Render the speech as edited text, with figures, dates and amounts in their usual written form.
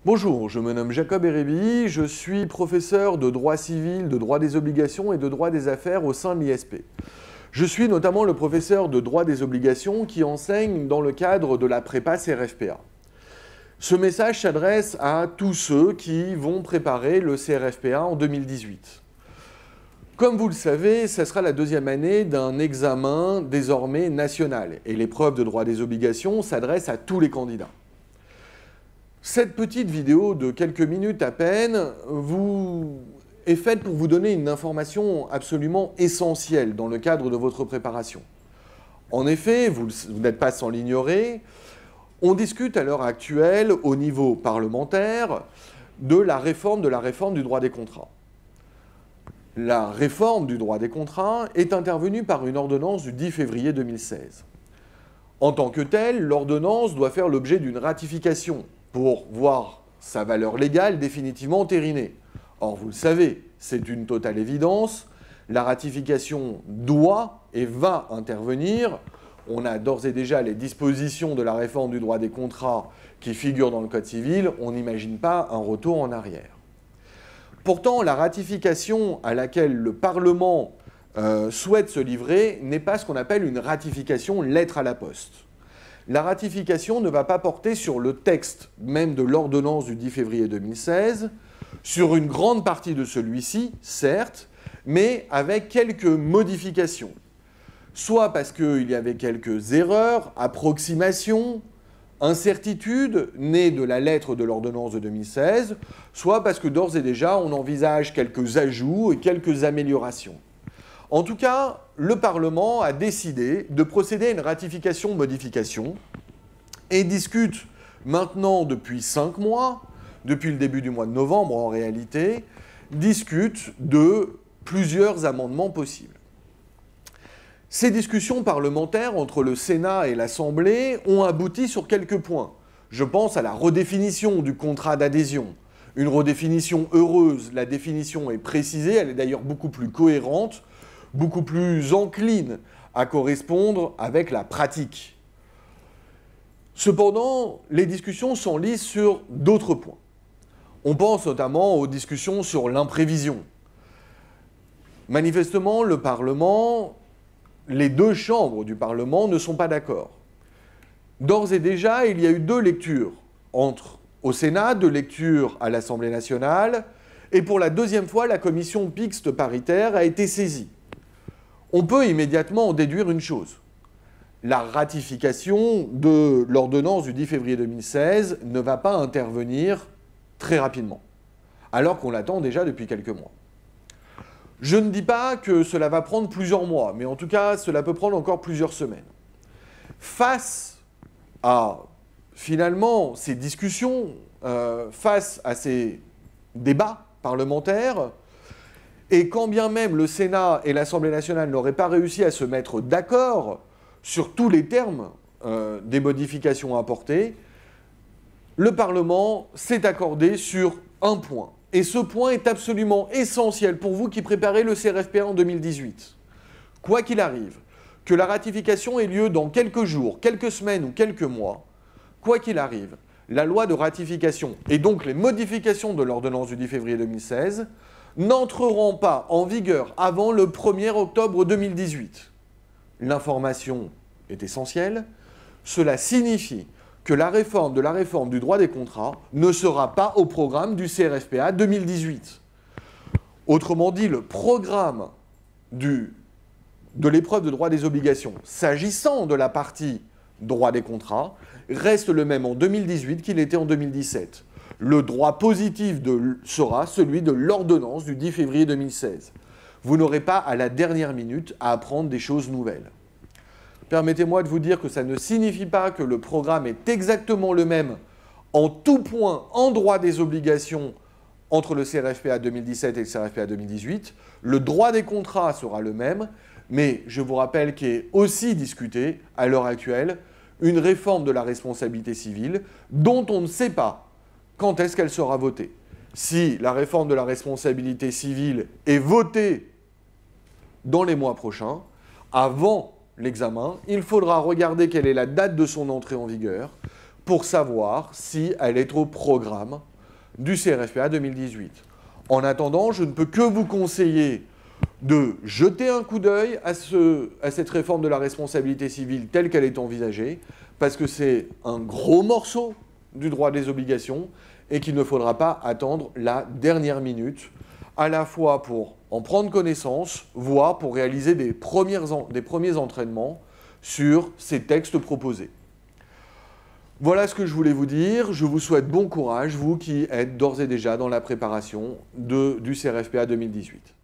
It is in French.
Bonjour, je me nomme Jacob Erebi, je suis professeur de droit civil, de droit des obligations et de droit des affaires au sein de l'ISP. Je suis notamment le professeur de droit des obligations qui enseigne dans le cadre de la prépa CRFPA. Ce message s'adresse à tous ceux qui vont préparer le CRFPA en 2018. Comme vous le savez, ce sera la deuxième année d'un examen désormais national et l'épreuve de droit des obligations s'adresse à tous les candidats. Cette petite vidéo de quelques minutes à peine est faite pour vous donner une information absolument essentielle dans le cadre de votre préparation. En effet, vous n'êtes pas sans l'ignorer, on discute à l'heure actuelle au niveau parlementaire de la réforme du droit des contrats. La réforme du droit des contrats est intervenue par une ordonnance du 10 février 2016. En tant que telle, l'ordonnance doit faire l'objet d'une ratification pour voir sa valeur légale définitivement entérinée. Or, vous le savez, c'est une totale évidence, la ratification doit et va intervenir. On a d'ores et déjà les dispositions de la réforme du droit des contrats qui figurent dans le Code civil, on n'imagine pas un retour en arrière. Pourtant, la ratification à laquelle le Parlement souhaite se livrer n'est pas ce qu'on appelle une ratification lettre à la poste. La ratification ne va pas porter sur le texte même de l'ordonnance du 10 février 2016, sur une grande partie de celui-ci, certes, mais avec quelques modifications. Soit parce qu'il y avait quelques erreurs, approximations, incertitudes nées de la lettre de l'ordonnance de 2016, soit parce que d'ores et déjà on envisage quelques ajouts et quelques améliorations. En tout cas, le Parlement a décidé de procéder à une ratification-modification et discute maintenant depuis 5 mois, depuis le début du mois de novembre en réalité, discute de plusieurs amendements possibles. Ces discussions parlementaires entre le Sénat et l'Assemblée ont abouti sur quelques points. Je pense à la redéfinition du contrat d'adhésion. Une redéfinition heureuse, la définition est précisée, elle est d'ailleurs beaucoup plus cohérente, beaucoup plus encline à correspondre avec la pratique. Cependant, les discussions s'enlisent sur d'autres points. On pense notamment aux discussions sur l'imprévision. Manifestement, le Parlement, les deux chambres du Parlement ne sont pas d'accord. D'ores et déjà, il y a eu 2 lectures au Sénat, 2 lectures à l'Assemblée nationale, et pour la deuxième fois, la commission mixte paritaire a été saisie. On peut immédiatement en déduire une chose. La ratification de l'ordonnance du 10 février 2016 ne va pas intervenir très rapidement, alors qu'on l'attend déjà depuis quelques mois. Je ne dis pas que cela va prendre plusieurs mois, mais en tout cas, cela peut prendre encore plusieurs semaines. Face à, finalement, ces discussions, face à ces débats parlementaires, et quand bien même le Sénat et l'Assemblée nationale n'auraient pas réussi à se mettre d'accord sur tous les termes des modifications apportées, le Parlement s'est accordé sur un point. Et ce point est absolument essentiel pour vous qui préparez le CRFPA en 2018. Quoi qu'il arrive, que la ratification ait lieu dans quelques jours, quelques semaines ou quelques mois, quoi qu'il arrive, la loi de ratification et donc les modifications de l'ordonnance du 10 février 2016 n'entreront pas en vigueur avant le 1er octobre 2018. L'information est essentielle. Cela signifie que la réforme du droit des contrats ne sera pas au programme du CRFPA 2018. Autrement dit, le programme de l'épreuve de droit des obligations, s'agissant de la partie droit des contrats, reste le même en 2018 qu'il était en 2017. Le droit positif sera celui de l'ordonnance du 10 février 2016. Vous n'aurez pas à la dernière minute à apprendre des choses nouvelles. Permettez-moi de vous dire que ça ne signifie pas que le programme est exactement le même en tout point en droit des obligations entre le CRFPA 2017 et le CRFPA 2018. Le droit des contrats sera le même, mais je vous rappelle qu'il est aussi discuté à l'heure actuelle une réforme de la responsabilité civile dont on ne sait pas quand est-ce qu'elle sera votée. Si la réforme de la responsabilité civile est votée dans les mois prochains, avant l'examen, il faudra regarder quelle est la date de son entrée en vigueur pour savoir si elle est au programme du CRFPA 2018. En attendant, je ne peux que vous conseiller de jeter un coup d'œil à cette réforme de la responsabilité civile telle qu'elle est envisagée, parce que c'est un gros morceau du droit des obligations et qu'il ne faudra pas attendre la dernière minute, à la fois pour en prendre connaissance, voire pour réaliser des premiers entraînements sur ces textes proposés. Voilà ce que je voulais vous dire. Je vous souhaite bon courage, vous qui êtes d'ores et déjà dans la préparation du CRFPA 2018.